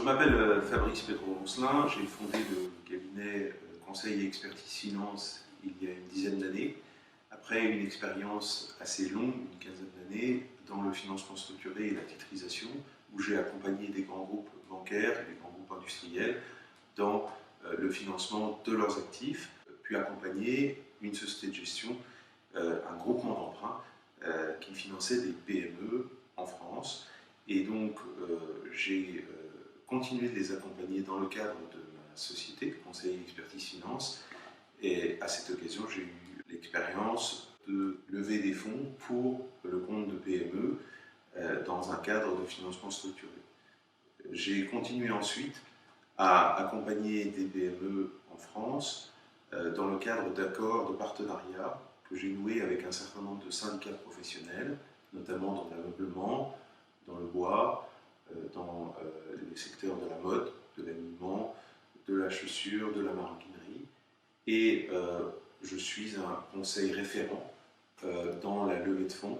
m'appelle Fabrice Pedro-Roncelin, j'ai fondé le cabinet Conseil et Expertise Finance il y a une dizaine d'années, après une expérience assez longue, une quinzaine d'années, dans le financement structuré et la titrisation, où j'ai accompagné des grands groupes bancaires et des grands groupes industriels dans le financement de leurs actifs, puis accompagner une société de gestion, un groupement d'emprunt qui finançait des PME en France. Et donc j'ai continué de les accompagner dans le cadre de ma société, Conseil et Expertise Finance. Et à cette occasion, j'ai eu l'expérience de lever des fonds pour le compte de PME dans un cadre de financement structuré. J'ai continué ensuite à accompagner des PME en France dans le cadre d'accords de partenariat que j'ai noués avec un certain nombre de syndicats professionnels, notamment dans l'ameublement, dans le bois, dans les secteurs de la mode, de l'habillement, de la chaussure, de la maroquinerie. Et je suis un conseil référent dans la levée de fonds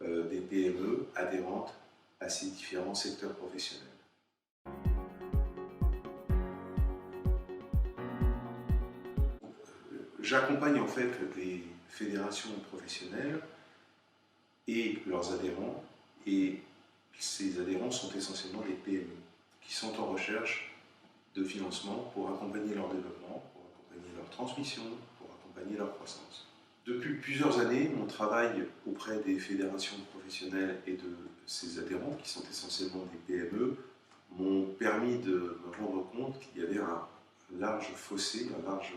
des PME adhérentes à ces différents secteurs professionnels. J'accompagne en fait les fédérations professionnelles et leurs adhérents, et ces adhérents sont essentiellement des PME qui sont en recherche de financement pour accompagner leur développement, pour accompagner leur transmission, pour accompagner leur croissance. Depuis plusieurs années, mon travail auprès des fédérations professionnelles et de ces adhérents, qui sont essentiellement des PME, m'ont permis de me rendre compte qu'il y avait un large fossé, un large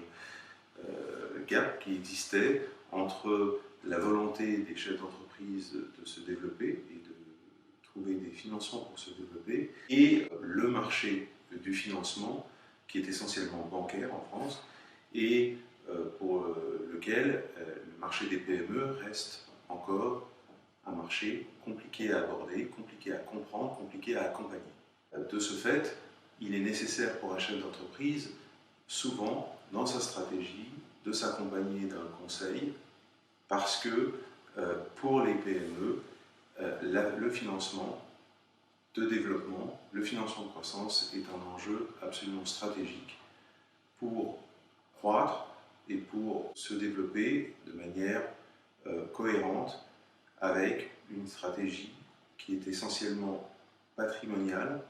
gap qui existait entre la volonté des chefs d'entreprise de se développer et de trouver des financements pour se développer, et le marché du financement qui est essentiellement bancaire en France et pour lequel le marché des PME reste encore un marché compliqué à aborder, compliqué à comprendre, compliqué à accompagner. De ce fait, il est nécessaire pour un chef d'entreprise, souvent, dans sa stratégie, de s'accompagner d'un conseil, parce que pour les PME, le financement de développement, le financement de croissance est un enjeu absolument stratégique pour croître et pour se développer de manière cohérente avec une stratégie qui est essentiellement patrimoniale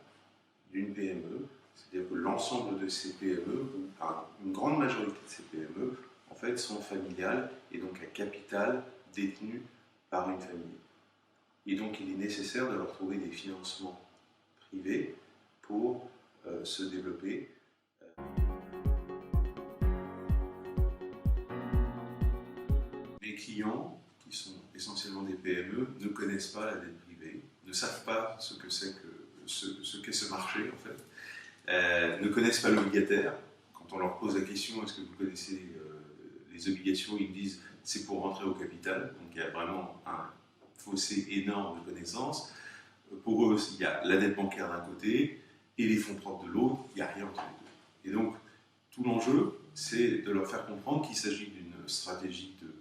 d'une PME, c'est-à-dire que l'ensemble de ces PME, ou une grande majorité de ces PME, en fait, sont familiales et donc à capital détenu par une famille. Et donc il est nécessaire de leur trouver des financements privés pour se développer. Les clients, qui sont essentiellement des PME, ne connaissent pas la dette privée, ne savent pas ce qu'est ce marché en fait, ne connaissent pas l'obligataire. Quand on leur pose la question, est-ce que vous connaissez les obligations, ils disent c'est pour rentrer au capital. Donc il y a vraiment un fossé énorme de connaissances. Pour eux, il y a la dette bancaire d'un côté et les fonds propres de l'autre, il n'y a rien entre les deux. Et donc tout l'enjeu, c'est de leur faire comprendre qu'il s'agit d'une stratégie de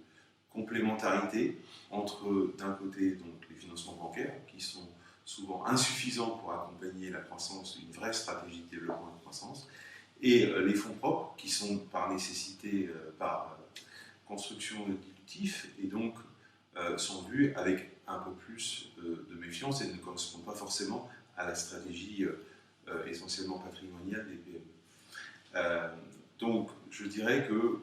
complémentarité entre d'un côté donc, les financements bancaires qui sont souvent insuffisants pour accompagner la croissance, une vraie stratégie de développement et de croissance, et les fonds propres qui sont par nécessité, par construction dilutif, et donc sont vus avec un peu plus de méfiance et ne correspondent pas forcément à la stratégie essentiellement patrimoniale des PME. Donc je dirais que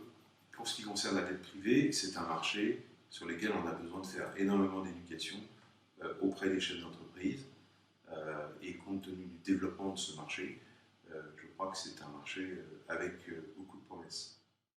pour ce qui concerne la dette privée, c'est un marché sur lequel on a besoin de faire énormément d'éducation auprès des chefs d'entreprise, et compte tenu du développement de ce marché, je crois que c'est un marché avec beaucoup de promesses.